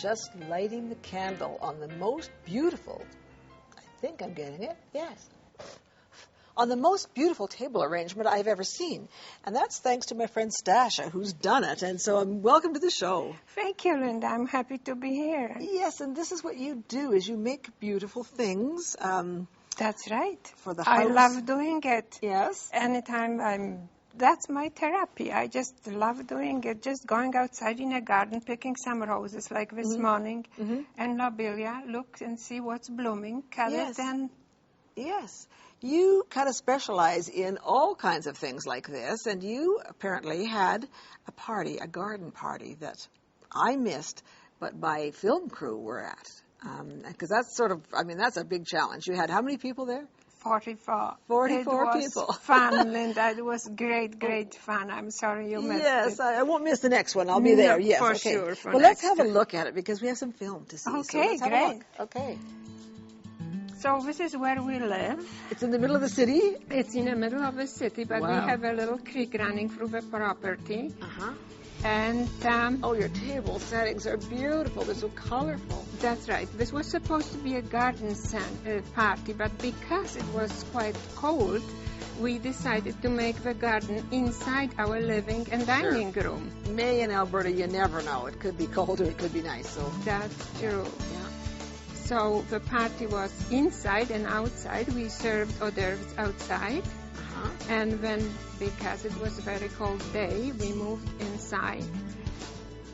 just lighting the candle on the most beautiful, I think I'm getting it, yes, on the most beautiful table arrangement I've ever seen. And that's thanks to my friend Stasia, who's done it. And so welcome to the show. Thank you, Linda. I'm happy to be here. Yes, and this is what you do, is you make beautiful things. That's right. For the house. I love doing it. Yes. Anytime that's my therapy. I just love doing it. Just going outside in a garden, picking some roses like this morning, and lobelia, look and see what's blooming, cut it and... Yes. You kind of specialize in all kinds of things like this, and you apparently had a party, a garden party that I missed, but my film crew were at. Because that's sort of, I mean, that's a big challenge. You had how many people there? 44. 44 people. It was fun, Linda. It was great fun. I'm sorry you missed it. Yes, I won't miss the next one. I'll be there. Yes, for okay. Sure. Well, let's have a look at it because we have some film to see. Okay, so let's have great. a look. Okay. So this is where we live. It's in the middle of the city? It's in the middle of the city, but we have a little creek running through the property. And oh, your table settings are beautiful. They're so colorful. That's right. This was supposed to be a garden party, but because it was quite cold, we decided to make the garden inside our living and dining room. May in Alberta, you never know. It could be cold or it could be nice. So that's true. Yeah. So the party was inside and outside. We served hors d'oeuvres outside. And then, because it was a very cold day, we moved inside.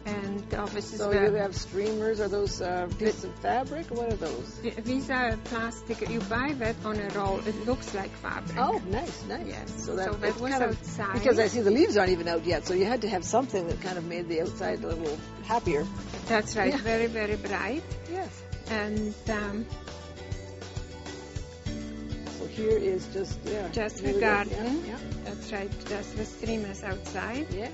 And obviously... So you have streamers? Are those pieces of fabric? What are those? These are plastic. You buy that on a roll. It looks like fabric. Oh, nice. Yes. So that was outside. Because I see the leaves aren't even out yet, so you had to have something that kind of made the outside a little happier. That's right. Yeah. Very, very bright. Yes. And... here is just the garden. Yeah. That's right. Just the stream is outside. Yeah.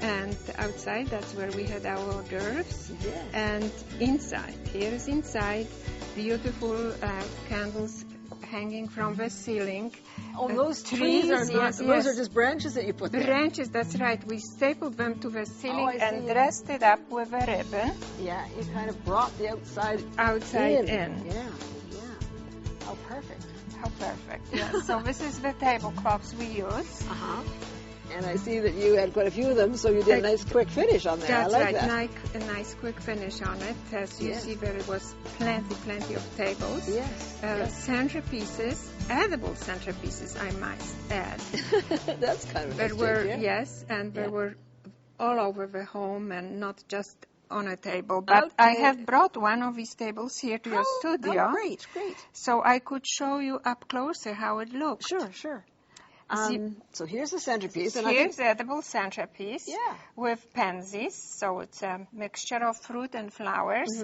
And outside, that's where we had our hors d'oeuvres. Yeah. And inside, here is inside, beautiful candles hanging from the ceiling. Oh, those trees are not, those are just branches that you put there? Branches, that's right. We stapled them to the ceiling and dressed it up with a ribbon. Yeah, you kind of brought the outside in. Yeah. How perfect. How perfect, yes. So this is the tablecloths we use. And I see that you had quite a few of them, so you did a nice quick finish on there. That's I like that. A nice quick finish on it. As you see, there was plenty of tables. Yes. Centerpieces, edible centerpieces, I must add. That's kind of there were, yes, and there were all over the home and not just on a table, but I have brought one of these tables here to your studio. Oh, great. So I could show you up closer how it looks. Sure. So here's the centerpiece. And here's the edible centerpiece with pansies. So it's a mixture of fruit and flowers,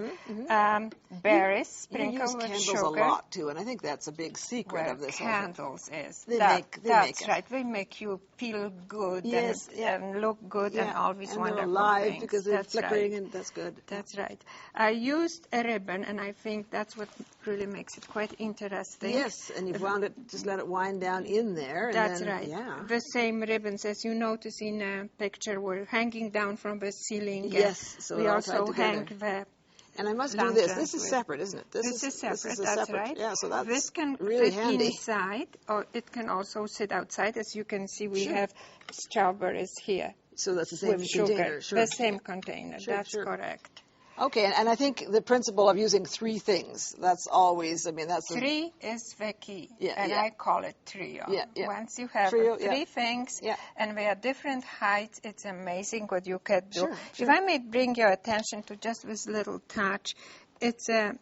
berries sprinkled with sugar. You use candles a lot, too, and I think that's a big secret of this. Candles is. That's right. They make you feel good and look good and all these wonderful they're alive things. Because they're flickering, and that's good. That's right. I used a ribbon, and I think that's what really makes it quite interesting. Yes, and you've wound it, just let it wind down in there. That's right. Yeah. The same ribbons, as you notice in a picture, were hanging down from the ceiling. Yes, so we also hang the. And I must do this. This is separate, isn't it? This is separate. That's right. Yeah, so that's this can really fit handy. Inside, or it can also sit outside. As you can see, we have strawberries here. So that's the same container. The same container. That's correct. Okay, and I think the principle of using three things, that's always, that's... Three is the key, and I call it trio. Once you have three things, and they are different heights, it's amazing what you can do. Sure. If I may bring your attention to just this little touch, it's a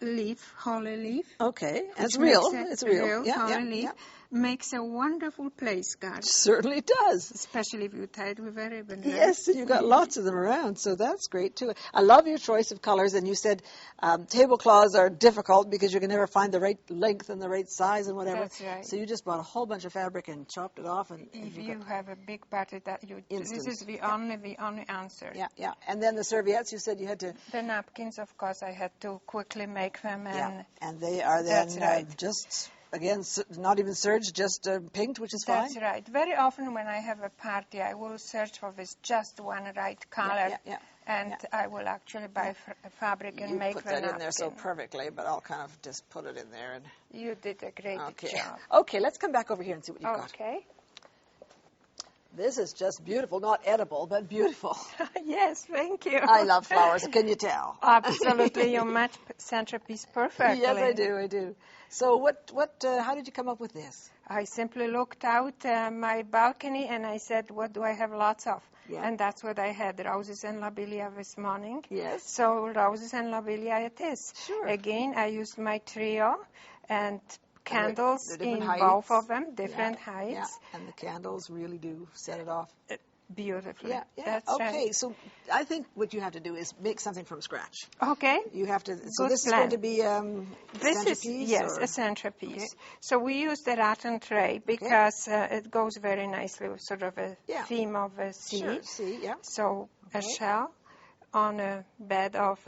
leaf, holly leaf. Okay, it's real. It's real. Holly leaf. Makes a wonderful place garden. Certainly does. Especially if you tie it with a ribbon. Right? Yes, and you've got lots of them around, so that's great too. I love your choice of colors, and you said tablecloths are difficult because you can never find the right length and the right size and whatever. That's right. So you just bought a whole bunch of fabric and chopped it off. And if you have a big party, this is the only answer. Yeah. And then the serviettes, you said you had to... The napkins, of course, I had to quickly make them. And they are then right. just... again, not even serged, just pinked, which is fine? That's right. Very often when I have a party, I will search for this just one right color. And I will actually buy fabric and make the napkin. You put that in there so perfectly, but I'll kind of just put it in there. And you did a great job. Okay, let's come back over here and see what you've got. Okay. This is just beautiful. Not edible, but beautiful. Yes, thank you. I love flowers. Can you tell? Absolutely. You match centerpiece perfectly. Yes, I do. So how did you come up with this? I simply looked out my balcony and I said, what do I have lots of? Yeah. And that's what I had, roses and lobelia this morning. Yes. So roses and lobelia it is. Sure. Again, I used my trio and candles in both of them, different heights. Yeah. And the candles really do set it off. Beautifully. Yeah. That's okay, right. so I think what you have to do is make something from scratch. Okay. You have to. So Good this plan. is going to be this centerpiece? Is, yes, a centerpiece. Okay. So we use the rattan tray because it goes very nicely with sort of a theme of a sea. Sure, sea, yeah. So a shell on a bed of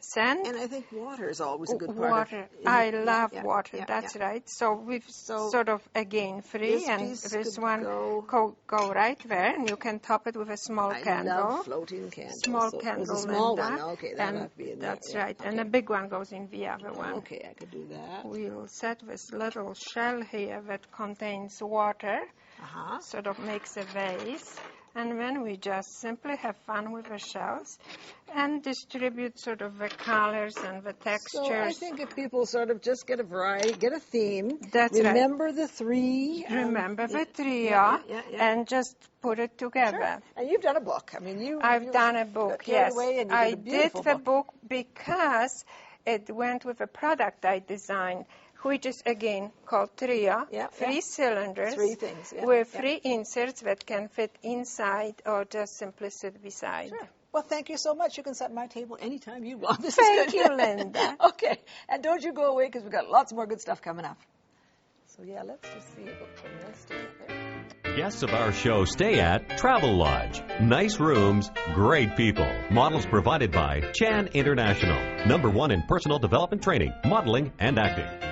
sand. And I think water is always a good part. Water. I love water. That's right. So we've sort of, again, free, and this one go right there, and you can top it with a small candle. I love floating candles. Small candle. A small one. Okay, that'll have to be in there. That's right. Okay. And a big one goes in the other one. Okay, I could do that. We'll set this little shell here that contains water. Sort of makes a vase. And then we just simply have fun with the shells and distribute sort of the colors and the textures. So I think if people sort of just get a variety, get a theme, remember the three. Remember the trio, and just put it together. Sure. And you've done a book. I mean, I've done a book, yes. I did the book because it went with a product I designed, which is, again, called Trio. 3 cylinders. 3 things, with 3 inserts that can fit inside or just simply sit beside. Sure. Well, thank you so much. You can set my table anytime you want. Thank you, Linda. Okay. And don't you go away because we've got lots more good stuff coming up. So, let's just see what we're together. Guests of our show stay at Travel Lodge. Nice rooms, great people. Models provided by Chan International. #1 in personal development training, modeling, and acting.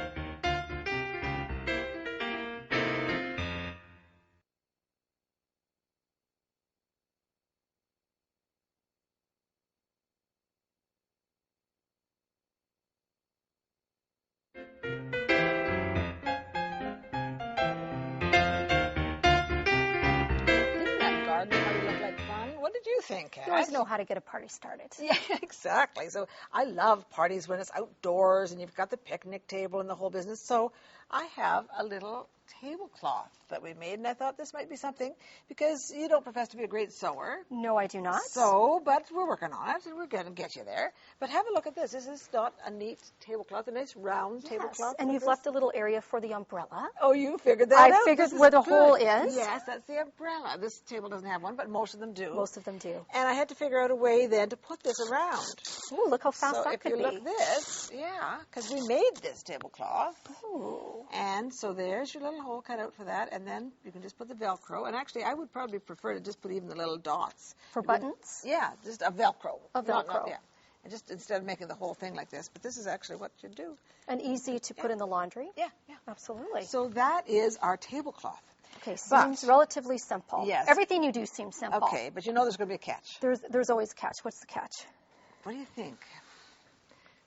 Think, you always know how to get a party started. Yeah, exactly. So I love parties when it's outdoors and you've got the picnic table and the whole business. So I have a little tablecloth that we made, and I thought this might be something because you don't profess to be a great sewer. No, I do not. So, but we're working on it, and we're going to get you there. But have a look at this. This is not a neat tablecloth, a nice round tablecloth. And you've left a little area for the umbrella. Oh, you figured that out? I figured where the hole is. Yes, that's the umbrella. This table doesn't have one, but most of them do. Most of them do. And I had to figure out a way then to put this around. Oh, look how fast that could be. So if you look this, because we made this tablecloth. Oh. And so there's your little hole cut out for that, and then you can just put the Velcro. And actually, I would probably prefer to just put even the little dots. For buttons? Yeah, just a Velcro. A Velcro. And just instead of making the whole thing like this. But this is actually what you do. And easy to put in the laundry? Yeah. Absolutely. So that is our tablecloth. Okay, seems relatively simple. Yes. Everything you do seems simple. Okay, but you know there's going to be a catch. There's always a catch. What's the catch? What do you think?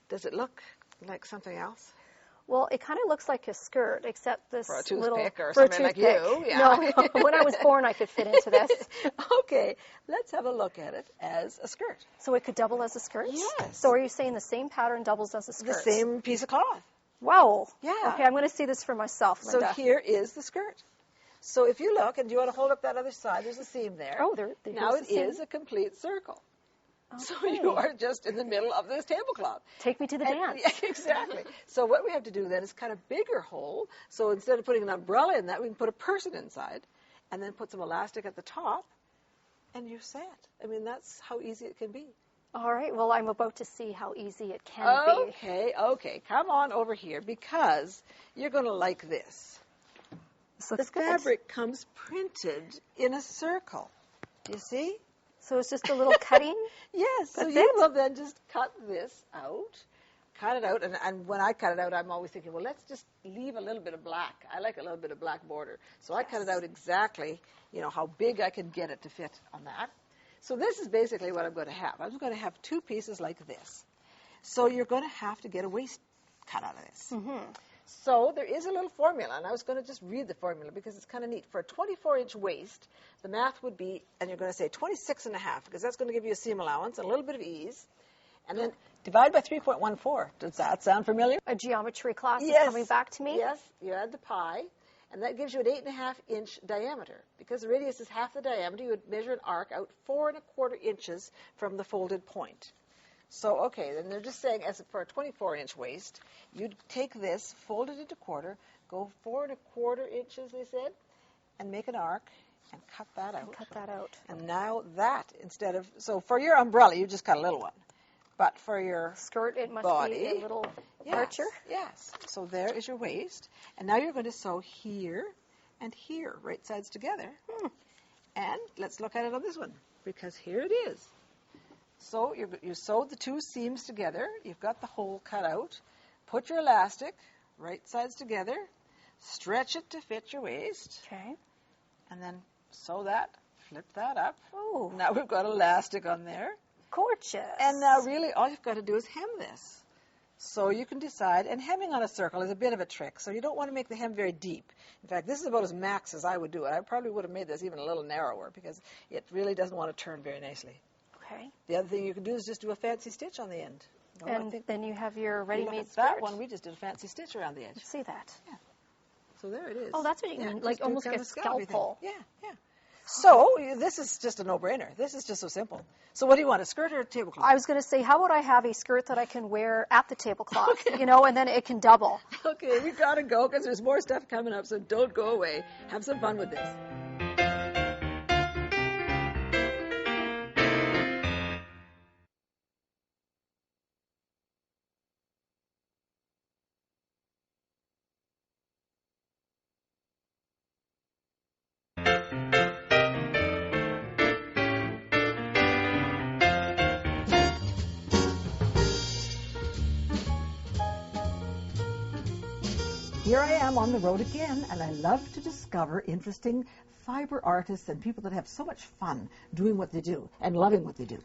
Does it look like something else? Well, it kind of looks like a skirt, except this for a little... or something like you. Yeah. No, when I was born, I could fit into this. Okay, let's have a look at it as a skirt. So it could double as a skirt? Yes. So are you saying the same pattern doubles as a skirt? The same piece of cloth. Wow. Yeah. Okay, I'm going to see this for myself, Linda. So here is the skirt. So if you look, and do you want to hold up that other side? There's a seam there. Oh, now it is a complete circle. Okay. So you are just in the middle of this tablecloth. Take me to the dance. Yeah, exactly. So what we have to do then is cut a bigger hole. So instead of putting an umbrella in that, we can put a person inside and then put some elastic at the top, and you're set. I mean, that's how easy it can be. All right. Well, I'm about to see how easy it can be. Okay. Come on over here because you're going to like this. This looks good. The fabric comes printed in a circle. You see? So it's just a little cutting? Yes. That's so you will then just cut this out, cut it out, and when I cut it out, I'm always thinking, well, let's just leave a little bit of black. I like a little bit of black border. So I cut it out exactly, how big I can get it to fit on that. So this is basically what I'm going to have. I'm going to have two pieces like this. So you're going to have to get a waist cut out of this. Mm-hmm. So there is a little formula, and I was going to just read the formula because it's kind of neat. For a 24-inch waist, the math would be, and you're going to say 26.5, because that's going to give you a seam allowance and a little bit of ease. And then divide by 3.14. Does that sound familiar? A geometry class is Yes. coming back to me. Yes, you add the pi, and that gives you an 8.5-inch diameter. Because the radius is half the diameter, you would measure an arc out 4.25 inches from the folded point. So, okay, then they're just saying, as for a 24-inch waist, you'd take this, fold it into quarter, go 4.25 inches, they said, and make an arc, and cut that out. Cut that out. And now that, instead of, so for your umbrella, you just cut a little one. But for your Skirt, it must body, be a little yes, archer. Yes. So there is your waist. And now you're going to sew here and here, right sides together. And let's look at it on this one, because here it is. So you sewed the two seams together. You've got the hole cut out. Put your elastic, right sides together. Stretch it to fit your waist. Okay. And then sew that, flip that up. Oh, Now we've got elastic on there. gorgeous. And now really all you've got to do is hem this. So you can decide, and hemming on a circle is a bit of a trick, so you don't want to make the hem very deep. In fact, this is about as max as I would do it. I probably would have made this even a little narrower because it really doesn't want to turn very nicely. Okay. The other thing you can do is just do a fancy stitch on the end. And then you have your Look ready-made at skirt. that one, we just did a fancy stitch around the edge. Let's see that. So there it is. Oh, that's what you mean, like just do almost kind like a of scallopy thing. scalpel. Yeah, yeah. So this is just a no-brainer. This is just so simple. So what do you want, a skirt or a tablecloth? I was going to say, how about I have a skirt that I can wear at the tablecloth, and then it can double. Okay, we got to go because there's more stuff coming up, so don't go away. Have some fun with this. Here I am on the road again, and I love to discover interesting fiber artists and people that have so much fun doing what they do and loving what they do.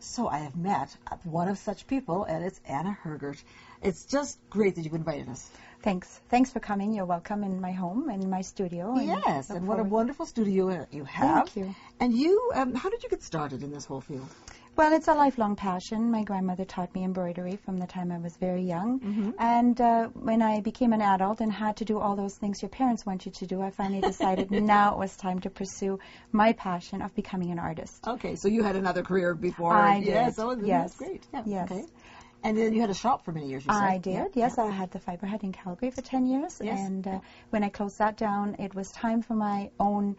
So I have met one of such people, and it's Anna Hergert. It's just great that you've invited us. Thanks. Thanks for coming. You're welcome in my home, in my studio. Yes, and what a wonderful studio you have. Thank you. And you, how did you get started in this whole field? Well, it's a lifelong passion. My grandmother taught me embroidery from the time I was very young. And when I became an adult and had to do all those things your parents want you to do, I finally decided now it was time to pursue my passion of becoming an artist. Okay, so you had another career before. I did. Yes, oh, Yes. That's great. Yeah. Yes. Okay. And then you had a shop for many years, you said? I did, Yeah. yes. I had the Fibre Hut in Calgary for 10 years. Yes. And when I closed that down, it was time for my own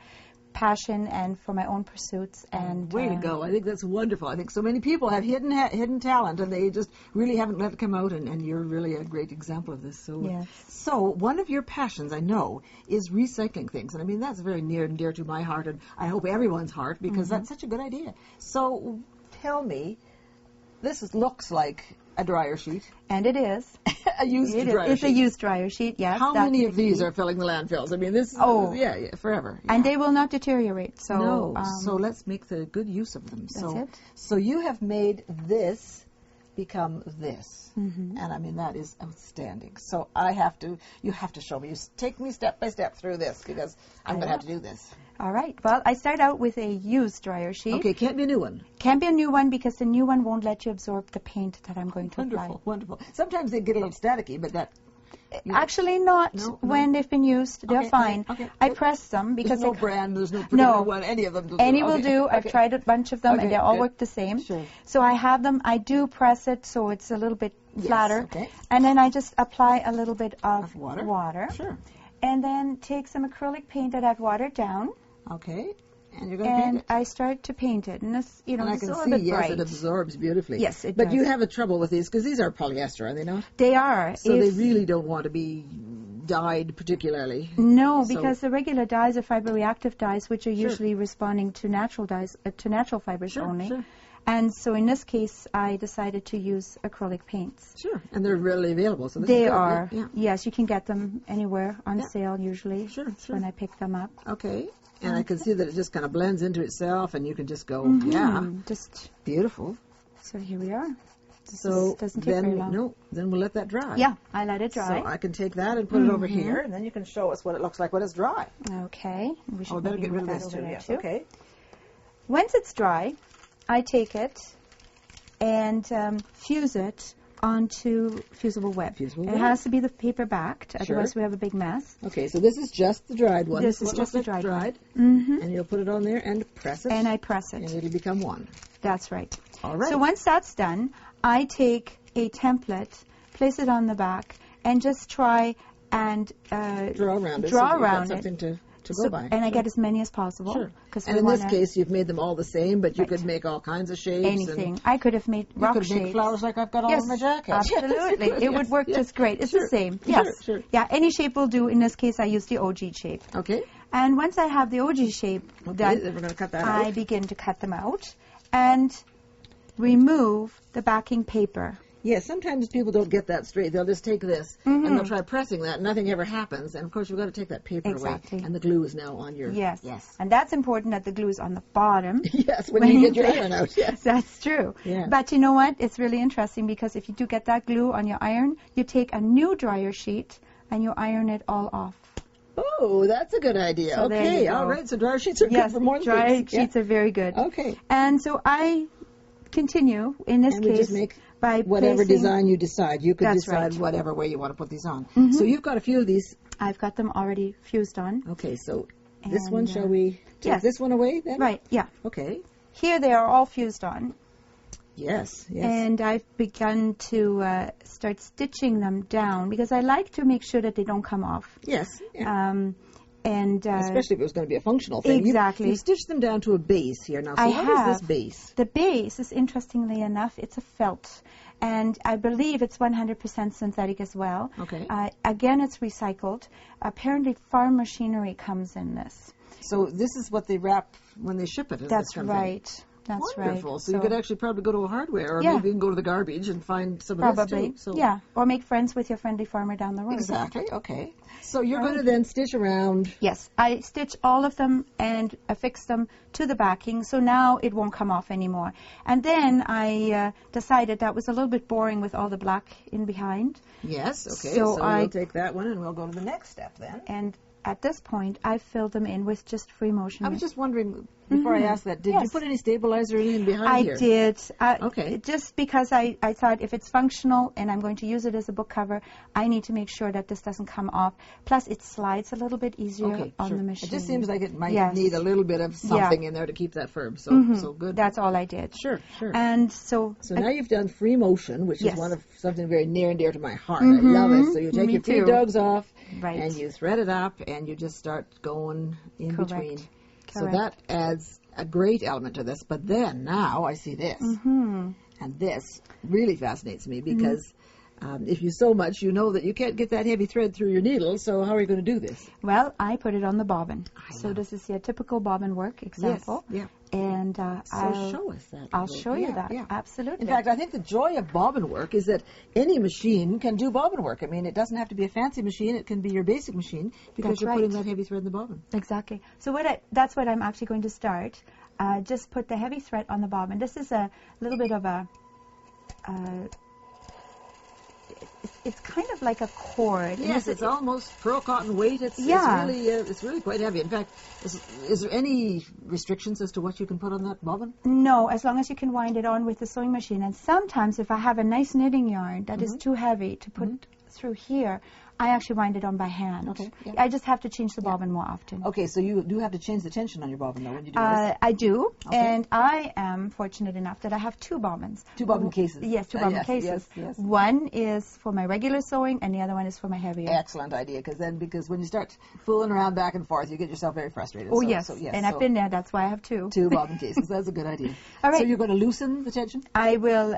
passion and for my own pursuits. And way to go. I think that's wonderful. I think so many people have hidden talent, and they just really haven't let it come out, and you're really a great example of this. So, Yes. So one of your passions, I know, is recycling things. And I mean, that's very near and dear to my heart, and I hope everyone's heart, because that's such a good idea. So tell me, looks like a dryer sheet. And it is. A used dryer It's sheet. a used dryer sheet, yes. How that's many the of these key. are filling the landfills? I mean, this yeah, forever. Yeah. And they will not deteriorate. So, No, so let's make the good use of them. That's it. So you have made this become this, and I mean that is outstanding. So you have to show me. You take me step by step through this because I'm going to have to do this. all right. Well, I start out with a used dryer sheet. Okay, can't be a new one. Can't be a new one because the new one won't let you absorb the paint that I'm going to apply. Wonderful, wonderful. Sometimes they get a little staticky, but that. Actually, not No? when they've been used. They're Okay, fine. okay. I press them because There's no they brand. There's no particular No. one. Any of them. Any do. will Okay, do. I've okay. tried a bunch of them, Okay, and they all good. work the same. Sure. So I have them. I do press it so it's a little bit Yes, flatter. okay. And then I just apply a little bit of Of water. Sure. And then take some acrylic paint that I've watered down, Okay. And you're going to paint and it. I start to paint it. And it's, And I it's can a little see, bit yes, bright. it absorbs beautifully. Yes, it But does. you have a trouble with these because these are polyester, are they not? They are. So they If- really don't want to be dyed particularly. No, So- because the regular dyes are fiber-reactive dyes, which are usually responding to natural dyes, to natural fibers only. Sure. And so in this case, I decided to use acrylic paints. Sure, and they're readily available. So this They is good. are. Yeah. Yes, you can get them anywhere on Yeah. sale usually. Sure. When I pick them up. Okay, and I can see that it just kind of blends into itself, and you can just go, Mm-hmm. yeah, Just beautiful. so here we are. So doesn't take very long. then we'll let that dry. Yeah, I let it dry. So I can take that and put it over here, and then you can show us what it looks like when it's dry. Okay. We should Oh, better maybe get rid of move this that too. over there Yes. too. Okay. Once it's dry, I take it and fuse it onto fusible web. Fusible It web. has to be the paper backed, otherwise we have a big mess. Okay. So this is just the dried one. This is what just the looks like dried dried. And you'll put it on there and press it. And I press and it. it'll become one. That's right. All right. So once that's done, I take a template, place it on the back, and just try and Draw around it. Draw so you've got around something to go So- by. and I Sure. get as many as possible. Sure. 'Cause And we in this wanna- case, you've made them all the same, but you Right. could make all kinds of shapes. anything. And I could have made you rock could shapes. make flowers like I've got all Yes, on my jacket. absolutely. Yes, It would work yes. just great. It's Sure. the same. Sure, Yes. sure. Yeah, any shape will do. In this case, I use the OG shape. Okay. And once I have the OG shape Okay, done, then we're going to cut that I out. begin to cut them out and remove the backing paper. Yes, sometimes people don't get that straight. They'll just take this and they'll try pressing that. Nothing ever happens. And of course, you've got to take that paper Exactly. away. And the glue is now on your. Yes. Yes. And that's important that the glue is on the bottom. Yes, when you get your iron out. Yes. That's true. Yeah. But you know what? It's really interesting because if you do get that glue on your iron, you take a new dryer sheet and you iron it all off. Oh, that's a good idea. So there Okay, you go. all right. So dryer sheets are Yes, good for more dryer things. sheets are very good. Yeah. Okay. And so I continue in this And we case just make by whatever placing, design you decide. You could That's decide right. whatever way you want to put these on. So you've got a few of these. I've got them already fused on. Okay, so this And, one, shall we take yes. this one away then? Right, yeah. Okay. Here they are all fused on. Yes, yes. And I've begun to start stitching them down because I like to make sure that they don't come off. Yes. Yeah. And Especially if it was going to be a functional thing. Exactly. You've stitched them down to a base here now. So I what is have. this base? The base is, interestingly enough, it's a felt. And I believe it's 100% synthetic as well. Okay. Again, it's recycled. Apparently, farm machinery comes in this. So this is what they wrap when they ship it. Is That's this kind of thing? right. That's Wonderful. right. So you could actually probably go to a hardware, or Yeah. maybe you can go to the garbage and find some of Probably. this too. So Yeah. Or make friends with your friendly farmer down the road. Exactly. Okay. So you're going to then stitch around. Yes, I stitch all of them and affix them to the backing, so now it won't come off anymore. And then I decided that was a little bit boring with all the black in behind. Yes. Okay. So So I- we'll take that one and we'll go to the next step then. And at this point, I filled them in with just free motion. I was just wondering, before I asked that, did you Yes. put any stabilizer or anything behind I here? did. Okay. Just because I thought if it's functional and I'm going to use it as a book cover, I need to make sure that this doesn't come off. Plus, it slides a little bit easier Okay, on sure. the machine. It just seems like it might Yes. need a little bit of something in there to keep that firm. So, so good. That's all I did. Sure, sure. And so, So now you've done free motion, which Yes. is one of something very near and dear to my heart. I love it. So you take Me your free too. dogs off, Right. and you thread it up, and you just start going in Correct. between. So Correct. that adds a great element to this. But then now I see this, and this really fascinates me because if you sew much, you know that you can't get that heavy thread through your needle. So how are you going to do this? well, I put it on the bobbin. I So know. this is your typical bobbin work example. Yes, And So I'll show us that. I'll little- show you yeah, that. yeah. Absolutely. In fact, I think the joy of bobbin work is that any machine can do bobbin work. I mean, it doesn't have to be a fancy machine. It can be your basic machine because That's you're putting right. that heavy thread in the bobbin. Exactly. So that's what I'm actually going to start. Just put the heavy thread on the bobbin. This is a little bit of a, it's kind of like a cord. And Yes, this it's almost pearl cotton weight. Yeah. It's really quite heavy. In fact, is there any restrictions as to what you can put on that bobbin? No, as long as you can wind it on with the sewing machine. And sometimes if I have a nice knitting yarn that is too heavy to put through here, I actually wind it on by hand. Okay, yeah. I just have to change the bobbin more often. Okay, so you do have to change the tension on your bobbin, though, when you do this. I do, Okay. and I am fortunate enough that I have two bobbins. Two bobbin cases. Yes, two bobbin Yes, cases. yes. One is for my regular sewing, and the other one is for my heavier. Excellent idea, because when you start fooling around back and forth, you get yourself very frustrated. Oh, So- yes. so yes, And so I've been there. That's why I have two. two bobbin cases. That's a good idea. All right. So you're going to loosen the tension? I will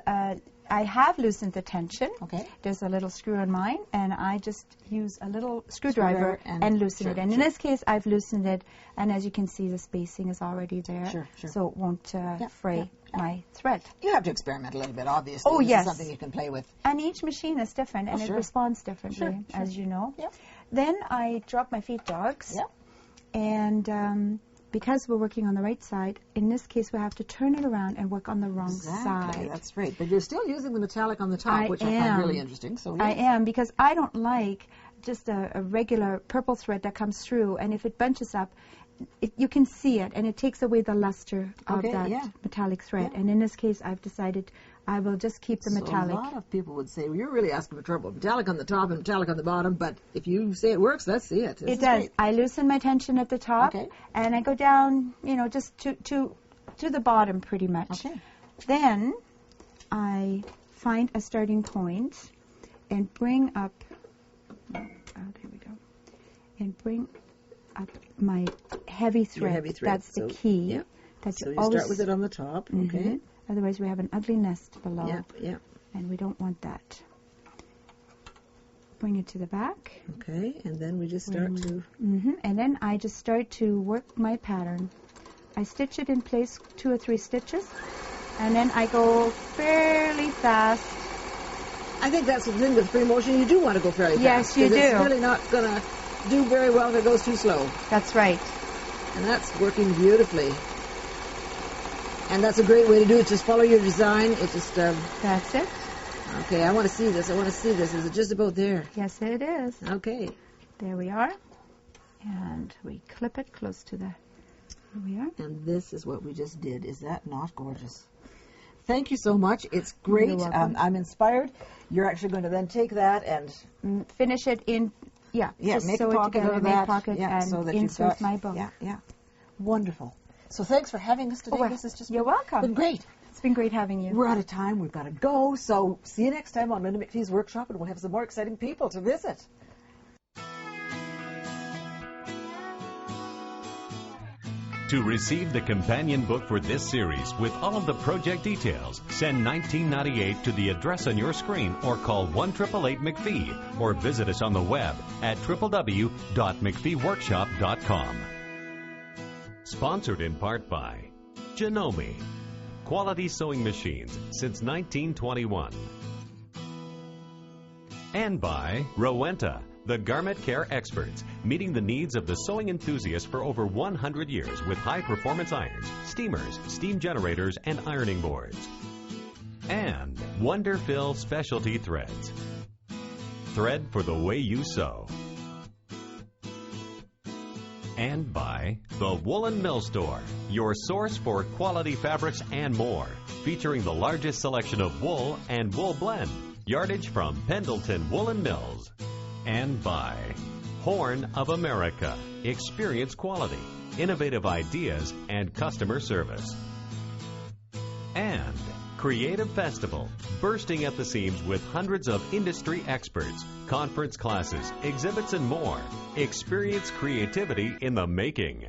I have loosened the tension. Okay. There's a little screw in mine, and I just use a little screwdriver and loosen it. And in this case, I've loosened it, and as you can see, the spacing is already there, so it won't fray my thread. You have to experiment a little bit, obviously. Oh, this yes. is something you can play with. And each machine is different, and it responds differently, as you know. Yep. Then I drop my feed dogs, and because we're working on the right side, in this case we have to turn it around and work on the wrong side. That's right. But you're still using the metallic on the top, which I find really interesting. So I am, because I don't like just a regular purple thread that comes through, and if it bunches up, you can see it, and it takes away the luster of that metallic thread. And in this case, I've decided I will just keep the metallic. A lot of people would say, well, you're really asking for trouble. Metallic on the top and metallic on the bottom, but if you say it works, let's see it. It does. Great. I loosen my tension at the top, and I go down, just to the bottom pretty much. Okay. Then I find a starting point and bring up, there we go, and bring up my heavy thread. Your heavy thread. That's the key. Yeah. So you start with it on the top, okay. Otherwise, we have an ugly nest below. Yeah. And we don't want that. Bring it to the back. Okay, and then we just start to... And then I just start to work my pattern. I stitch it in place 2 or 3 stitches, and then I go fairly fast. I think that's the thing with free motion. You do want to go fairly Yes, fast. you do. It's really not going to do very well if it goes too slow. That's right. And that's working beautifully. And that's a great way to do it. Just follow your design. It just... That's it. Okay, I want to see this. Is it just about there? Yes, it is. Okay. There we are. And we clip it close to the... Here we are. And this is what we just did. Is that not gorgeous? Thank you so much. It's great. You're welcome. I'm inspired. You're actually going to then take that and... finish it in... Yeah, just make sew a pocket it together, out of make that. pocket, and so that insert my bow. Yeah. Wonderful. So thanks for having us today. This has just You're welcome. been great. It's been great having you. We're out of time. We've got to go. So see you next time on Linda MacPhee's Workshop, and we'll have some more exciting people to visit. To receive the companion book for this series with all of the project details, send 1998 to the address on your screen or call 1-888-MacPhee or visit us on the web at www.macpheeworkshop.com. Sponsored in part by Janome, quality sewing machines since 1921. And by Rowenta, the garment care experts, meeting the needs of the sewing enthusiast for over 100 years with high-performance irons, steamers, steam generators, and ironing boards. And Wonderfill Specialty Threads, thread for the way you sew. And by the Woolen Mill Store, your source for quality fabrics and more, featuring the largest selection of wool and wool blend, yardage from Pendleton Woolen Mills. And by Horn of America, experience quality, innovative ideas, and customer service. And Creative Festival, bursting at the seams with hundreds of industry experts, conference classes, exhibits, and more. Experience creativity in the making.